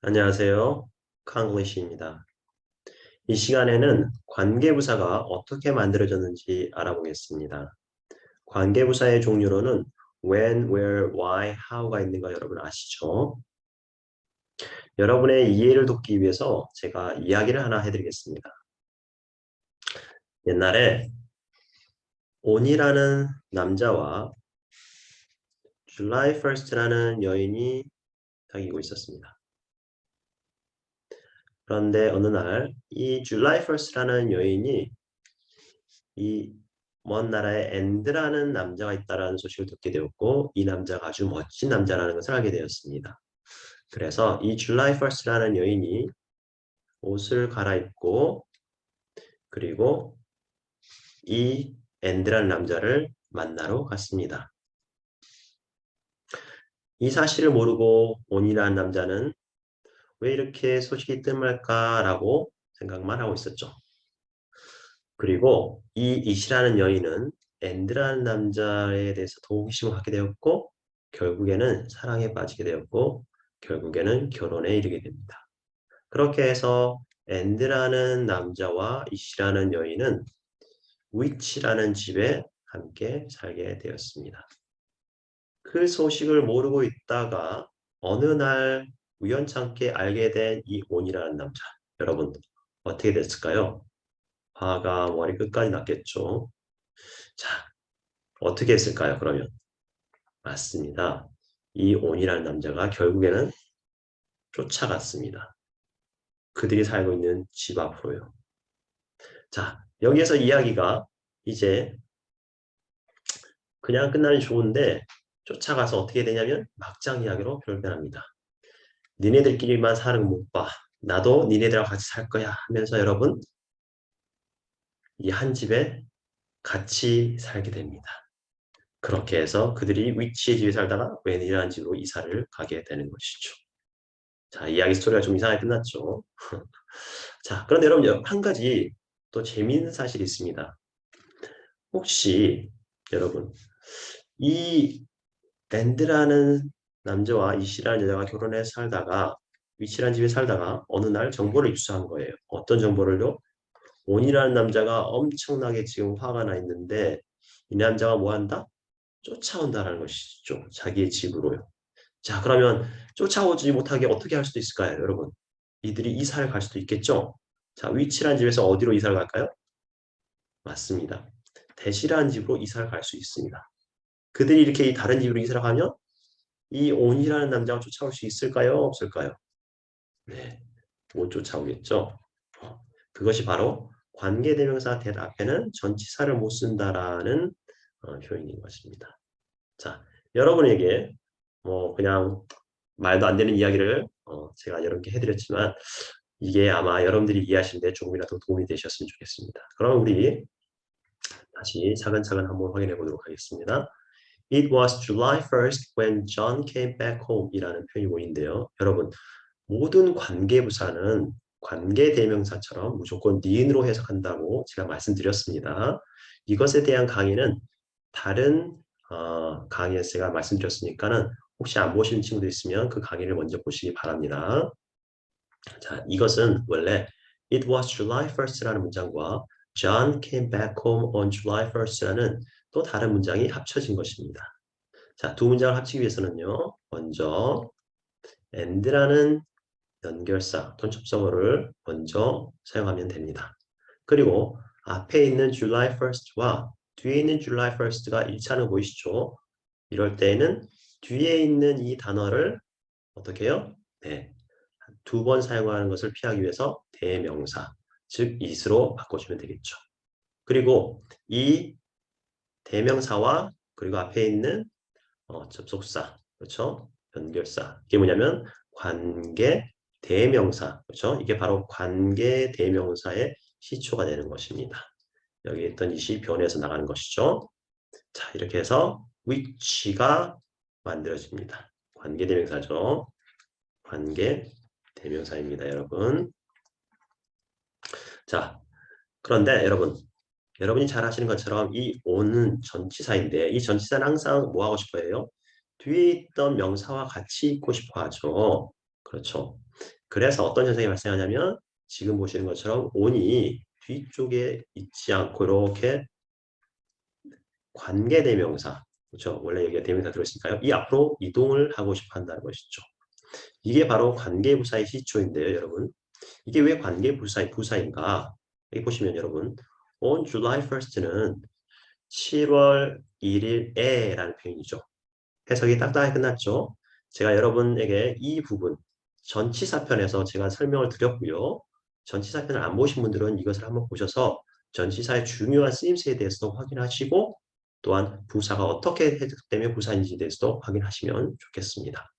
안녕하세요. 캉글리시입니다. 이 시간에는 관계부사가 어떻게 만들어졌는지 알아보겠습니다. 관계부사의 종류로는 when, where, why, how가 있는 거 여러분 아시죠? 여러분의 이해를 돕기 위해서 제가 이야기를 하나 해드리겠습니다. 옛날에 온이라는 남자와 July 1st라는 여인이 사귀고 있었습니다. 그런데 어느 날 이 July 1st라는 여인이 이 먼 나라에 앤드라는 남자가 있다라는 소식을 듣게 되었고 이 남자가 아주 멋진 남자라는 것을 알게 되었습니다. 그래서 이 July 1st라는 여인이 옷을 갈아입고 그리고 이 앤드라는 남자를 만나러 갔습니다. 이 사실을 모르고 온이라는 남자는 왜 이렇게 소식이 뜸할까라고 생각만 하고 있었죠. 그리고 이 이시라는 여인은 앤드라는 남자에 대해서 더 호기심을 갖게 되었고 결국에는 사랑에 빠지게 되었고 결국에는 결혼에 이르게 됩니다. 그렇게 해서 앤드라는 남자와 이시라는 여인은 위치라는 집에 함께 살게 되었습니다. 그 소식을 모르고 있다가 어느 날 우연찮게 알게 된 이 온이라는 남자. 여러분 어떻게 됐을까요? 화가 머리 끝까지 났겠죠. 자, 어떻게 했을까요, 그러면? 맞습니다. 이 온이라는 남자가 결국에는 쫓아갔습니다. 그들이 살고 있는 집 앞으로요. 자, 여기에서 이야기가 이제 그냥 끝나면 좋은데 쫓아가서 어떻게 되냐면 막장 이야기로 변합니다. 니네들끼리만 사는 거 못 봐. 나도 니네들하고 같이 살 거야 하면서 여러분 이 한 집에 같이 살게 됩니다. 그렇게 해서 그들이 위치의 집에 살다가 웬이라는 집으로 이사를 가게 되는 것이죠. 자, 이야기 스토리가 좀 이상하게 끝났죠. 자, 그런데 여러분 한 가지 또 재미있는 사실이 있습니다. 혹시 여러분 이 밴드라는 남자와 이씨라는 여자가 결혼해서 살다가 위치라는 집에 살다가 어느 날 정보를 입수한 거예요. 어떤 정보를요? 온이라는 남자가 엄청나게 지금 화가 나 있는데 이 남자가 뭐 한다? 쫓아온다라는 것이죠. 자기의 집으로요. 자, 그러면 쫓아오지 못하게 어떻게 할 수도 있을까요, 여러분? 이들이 이사를 갈 수도 있겠죠? 자, 위치란 집에서 어디로 이사를 갈까요? 맞습니다. 대시라는 집으로 이사를 갈 수 있습니다. 그들이 이렇게 다른 집으로 이사를 가면 이 온이라는 남자가 쫓아올 수 있을까요? 없을까요? 네, 못 쫓아오겠죠. 그것이 바로 관계대명사 that 앞에는 전치사를 못 쓴다라는 표현인 것입니다. 자, 여러분에게 뭐 그냥 말도 안 되는 이야기를 제가 여러분께 해드렸지만 이게 아마 여러분들이 이해하시는데 조금이라도 도움이 되셨으면 좋겠습니다. 그럼 우리 다시 차근차근 한번 확인해 보도록 하겠습니다. It was July 1st when John came back home 이라는 표현이 보이는데요. 여러분 모든 관계부사는 관계대명사처럼 무조건 니은으로 해석한다고 제가 말씀드렸습니다. 이것에 대한 강의는 다른 강의에서 제가 말씀드렸으니까는 혹시 안 보신 친구도 있으면 그 강의를 먼저 보시기 바랍니다. 자, 이것은 원래 It was July 1st라는 문장과 John came back home on July 1st라는 또 다른 문장이 합쳐진 것입니다. 자, 두 문장을 합치기 위해서는요. 먼저 and라는 연결사, 통첩성어를 먼저 사용하면 됩니다. 그리고 앞에 있는 July 1st와 뒤에 있는 July 1st가 일치하는 거 보이시죠? 이럴 때에는 뒤에 있는 이 단어를 어떻게 해요? 네, 두 번 사용하는 것을 피하기 위해서 대명사, 즉 it으로 바꿔주면 되겠죠. 그리고 이 대명사와 그리고 앞에 있는 접속사, 그렇죠? 연결사. 이게 뭐냐면 관계 대명사, 그렇죠? 이게 바로 관계 대명사의 시초가 되는 것입니다. 여기 있던 이시 변해서 나가는 것이죠. 자, 이렇게 해서 which가 만들어집니다. 관계 대명사죠. 관계 대명사입니다, 여러분. 자, 그런데 여러분이 잘 아시는 것처럼 이 on은 전치사인데 이 전치사는 항상 뭐 하고 싶어요? 뒤에 있던 명사와 같이 있고 싶어 하죠. 그렇죠. 그래서 어떤 현상이 발생하냐면 지금 보시는 것처럼 on이 뒤쪽에 있지 않고 이렇게 관계대명사, 그렇죠? 원래 여기가 대명사 들어있으니까요. 이 앞으로 이동을 하고 싶어 한다는 것이죠. 이게 바로 관계부사의 시초인데요, 여러분. 이게 왜 부사인가? 여기 보시면 여러분, on July 1st는 7월 1일에 라는 표현이죠. 해석이 딱딱하게 끝났죠. 제가 여러분에게 이 부분, 전치사편에서 제가 설명을 드렸고요. 전치사편을 안 보신 분들은 이것을 한번 보셔서 전치사의 중요한 쓰임새에 대해서도 확인하시고 또한 부사가 어떻게 해석되면 부사인지에 대해서도 확인하시면 좋겠습니다.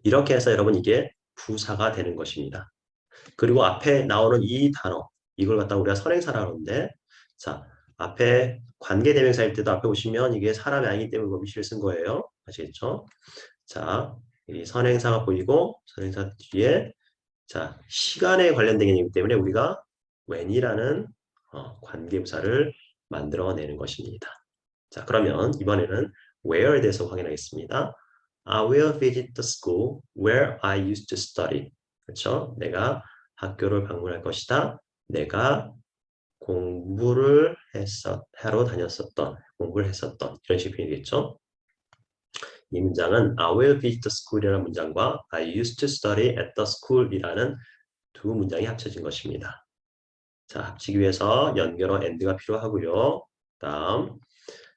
이렇게 해서 여러분 이게 부사가 되는 것입니다. 그리고 앞에 나오는 이 단어, 이걸 갖다 우리가 선행사라고 하는데, 자, 앞에 관계대명사일 때도 앞에 보시면 이게 사람이 아니기 때문에 위치를 쓴 거예요. 아시겠죠? 자, 이 선행사가 보이고, 선행사 뒤에, 자, 시간에 관련된 개념이기 때문에 우리가 when이라는 관계부사를 만들어내는 것입니다. 자, 그러면 이번에는 where에 대해서 확인하겠습니다. I will visit the school where I used to study. 그렇죠? 내가 학교를 방문할 것이다. 내가 하러 다녔었던, 공부를 했었던 이런 식의 표현이겠죠. 이 문장은 I will visit the school이라는 문장과 I used to study at the school이라는 두 문장이 합쳐진 것입니다. 자, 합치기 위해서 연결어 and가 필요하고요. 다음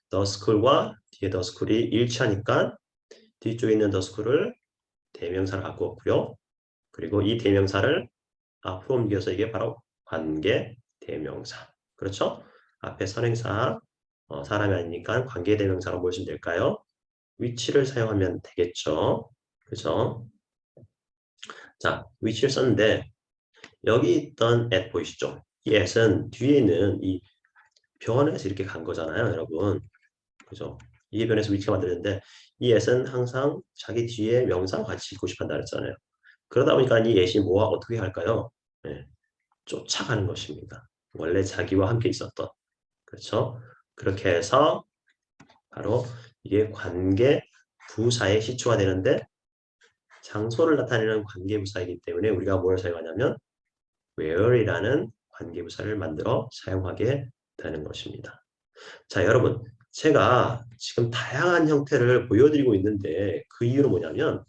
the school과 뒤에 the school이 일치하니까 뒤쪽에 있는 the school을 대명사를 바꾸었고요. 그리고 이 대명사를 앞으로 옮겨서 이게 바로 관계 대명사. 그렇죠? 앞에 선행사, 사람이 아니니까 관계 대명사로 보시면 될까요? 위치를 사용하면 되겠죠. 그죠? 자, 위치를 썼는데 여기 있던 at 보이시죠? 이 at은 뒤에 있는 이 변에서 이렇게 간 거잖아요, 여러분. 그죠? 이 변에서 위치가 만들어졌는데 이 at은 항상 자기 뒤에 명사와 같이 있고 싶어 한다 그랬잖아요. 그러다 보니까 이 at이 뭐와 어떻게 할까요? 네, 쫓아가는 것입니다. 원래 자기와 함께 있었던. 그렇죠? 그렇게 해서 바로 이게 관계 부사의 시초가 되는데 장소를 나타내는 관계부사이기 때문에 우리가 뭘 사용하냐면 where이라는 관계부사를 만들어 사용하게 되는 것입니다. 자, 여러분, 제가 지금 다양한 형태를 보여드리고 있는데 그 이유는 뭐냐면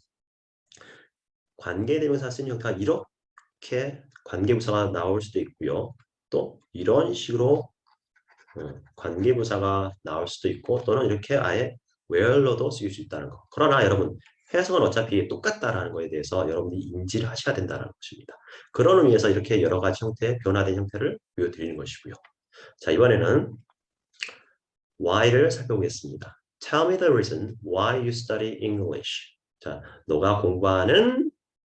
관계대명사 쓰는 형태가 이렇게 관계부사가 나올 수도 있고요. 또 이런 식으로 관계부사가 나올 수도 있고 또는 이렇게 아예 where로도 쓰일 수 있다는 거. 그러나 여러분 해석은 어차피 똑같다라는 거에 대해서 여러분들이 인지를 하셔야 된다는 것입니다. 그런 의미에서 이렇게 여러 가지 형태의 변화된 형태를 보여드리는 것이고요. 자, 이번에는 why를 살펴보겠습니다. Tell me the reason why you study English. 자, 너가 공부하는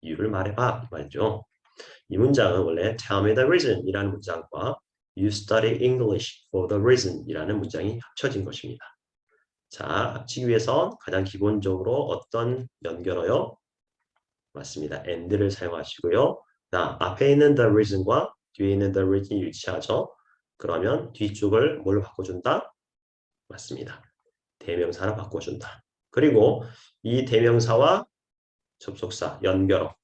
이유를 말해봐. 말이죠. 이 문장은 원래 Tell me the reason 이라는 문장과 You study English for the reason 이라는 문장이 합쳐진 것입니다. 자, 합치기 위해서 가장 기본적으로 어떤 연결어요? 맞습니다. and를 사용하시고요. 자, 앞에 있는 the reason과 뒤에 있는 the reason이 일치하죠. 그러면 뒤쪽을 뭘로 바꿔준다? 맞습니다. 대명사로 바꿔준다. 그리고 이 대명사와 접속사, 연결어,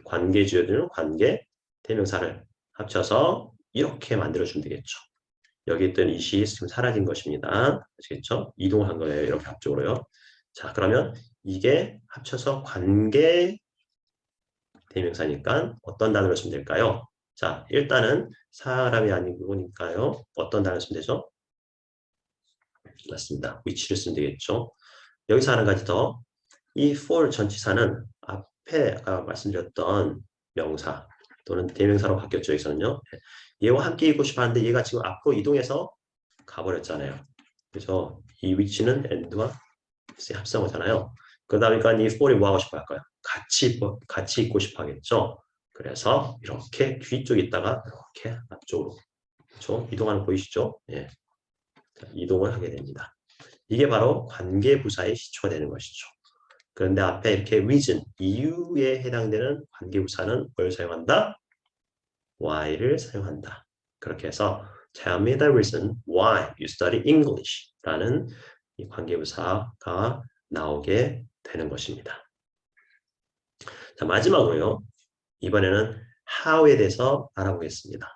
관계주어들은 관계, 대명사를 합쳐서 이렇게 만들어주면 되겠죠. 여기 있던 이시 지금 사라진 것입니다. 아시겠죠? 이동한 거예요. 이렇게 앞쪽으로요. 자, 그러면 이게 합쳐서 관계 대명사니까 어떤 단어를 쓰면 될까요? 자, 일단은 사람이 아니고니까요. 어떤 단어를 쓰면 되죠? 맞습니다. 위치를 쓰면 되겠죠. 여기서 하나 가지 더. 이 for 전치사는 앞에 아까 말씀드렸던 명사 또는 대명사로 바뀌었죠. 여기서는요. 얘와 함께 있고 싶어 하는데 얘가 지금 앞으로 이동해서 가버렸잖아요. 그래서 이 위치는 and와 합성어잖아요. 그러다 보니까 이 for이 뭐 하고 싶어 할까요? 같이 있고 싶어 하겠죠. 그래서 이렇게 뒤쪽에 있다가 이렇게 앞쪽으로 그렇죠? 이동하는 거 보이시죠? 예. 자, 이동을 하게 됩니다. 이게 바로 관계부사의 시초가 되는 것이죠. 그런데 앞에 이렇게 reason, 이유에 해당되는 관계부사는 뭘 사용한다? why를 사용한다. 그렇게 해서 tell me the reason why you study English 라는 이 관계부사가 나오게 되는 것입니다. 자, 마지막으로요. 이번에는 how에 대해서 알아보겠습니다.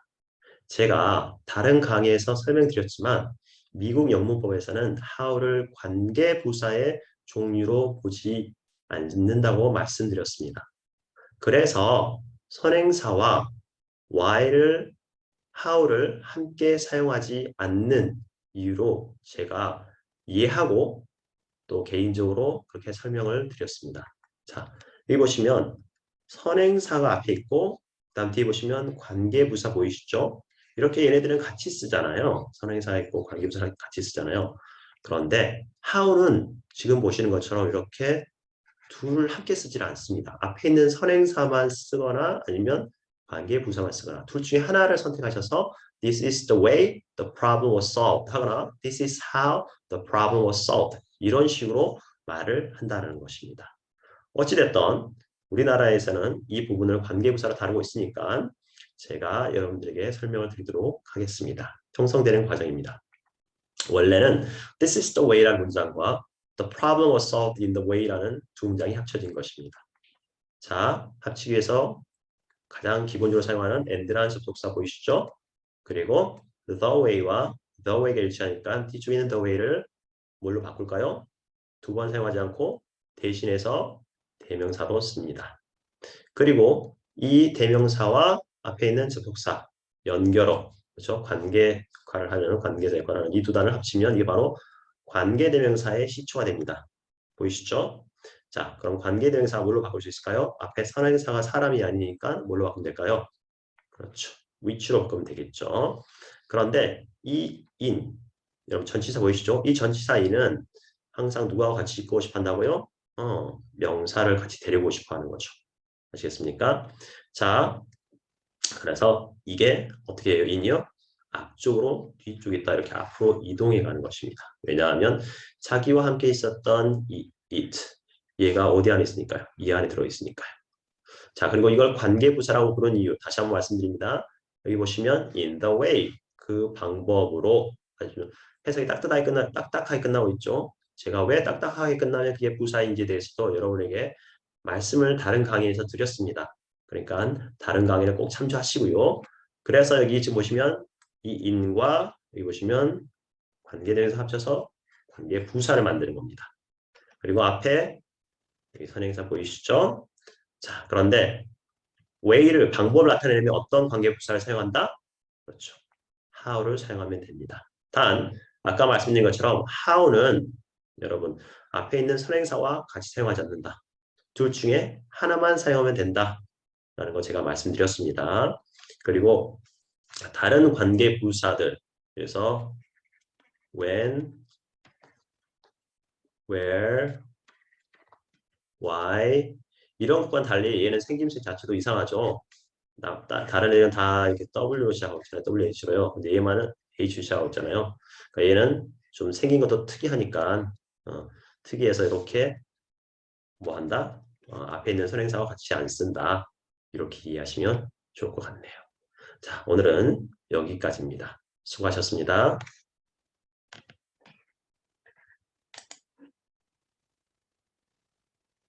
제가 다른 강의에서 설명드렸지만 미국 영문법에서는 how를 관계부사의 종류로 보지 않는다고 말씀드렸습니다. 그래서 선행사와 why를 how를 함께 사용하지 않는 이유로 제가 이해하고 또 개인적으로 그렇게 설명을 드렸습니다. 자, 여기 보시면 선행사가 앞에 있고 그다음 뒤에 보시면 관계부사 보이시죠? 이렇게 얘네들은 같이 쓰잖아요. 선행사 있고 관계부사 같이 쓰잖아요. 그런데 how는 지금 보시는 것처럼 이렇게 둘을 함께 쓰질 않습니다. 앞에 있는 선행사만 쓰거나 아니면 관계부사만 쓰거나 둘 중에 하나를 선택하셔서 This is the way the problem was solved 하거나 This is how the problem was solved 이런 식으로 말을 한다는 것입니다. 어찌됐든 우리나라에서는 이 부분을 관계부사로 다루고 있으니까 제가 여러분들에게 설명을 드리도록 하겠습니다. 형성되는 과정입니다. 원래는 This is the way라는 문장과 The problem was solved in the way라는 두 문장이 합쳐진 것입니다. 자, 합치기 위해서 가장 기본적으로 사용하는 and라는 접속사 보이시죠? 그리고 the way와 the way가 일치하니까 뒤쪽에 있는 the way를 뭘로 바꿀까요? 두 번 사용하지 않고 대신해서 대명사로 씁니다. 그리고 이 대명사와 앞에 있는 접속사, 연결어, 그렇죠? 관계 역할을 하는 관계자 역할을 하는 이 두 단을 합치면 이게 바로 관계대명사의 시초가 됩니다. 보이시죠? 자, 그럼 관계대명사 뭘로 바꿀 수 있을까요? 앞에 선행사가 사람이 아니니까 뭘로 바꾸면 될까요? 그렇죠. which로 바꾸면 되겠죠. 그런데 이 in, 여러분 전치사 보이시죠? 이 전치사 in은 항상 누구하고 같이 있고 싶어 한다고요? 명사를 같이 데리고 싶어 하는 거죠. 아시겠습니까? 자, 그래서 이게 어떻게 해요? in이요? 앞쪽으로 뒤쪽에 있다 이렇게 앞으로 이동해 가는 것입니다. 왜냐하면 자기와 함께 있었던 이 it 얘가 어디 안에 있으니까요? 이 안에 들어 있으니까요. 자, 그리고 이걸 관계부사라고 부르는 이유 다시 한번 말씀드립니다. 여기 보시면 in the way 그 방법으로 아주 해석이 딱딱하게 끝나고 있죠. 제가 왜 딱딱하게 끝나면 그게 부사인지에 대해서도 여러분에게 말씀을 다른 강의에서 드렸습니다. 그러니까 다른 강의를 꼭 참조하시고요. 그래서 여기 지금 보시면 이 in과 여기 보시면 관계대명사 합쳐서 관계부사를 만드는 겁니다. 그리고 앞에 여기 선행사 보이시죠? 자, 그런데 way를 방법을 나타내려면 어떤 관계부사를 사용한다? 그렇죠. how를 사용하면 됩니다. 단 아까 말씀드린 것처럼 how는 여러분 앞에 있는 선행사와 같이 사용하지 않는다. 둘 중에 하나만 사용하면 된다. 라는 거 제가 말씀드렸습니다. 그리고 다른 관계부사들 그래서 when, where, why 이런 것과는 달리 얘는 생김새 자체도 이상하죠. 다른 애는 다 이렇게 W로 시작하고 있잖아요. WH로요. 근데 얘만은 H로 시작하고 있잖아요. 그러니까 얘는 좀 생긴 것도 특이하니까 특이해서 이렇게 뭐 한다? 앞에 있는 선행사와 같이 안 쓴다. 이렇게 이해하시면 좋을 것 같네요. 자, 오늘은 여기까지입니다. 수고하셨습니다.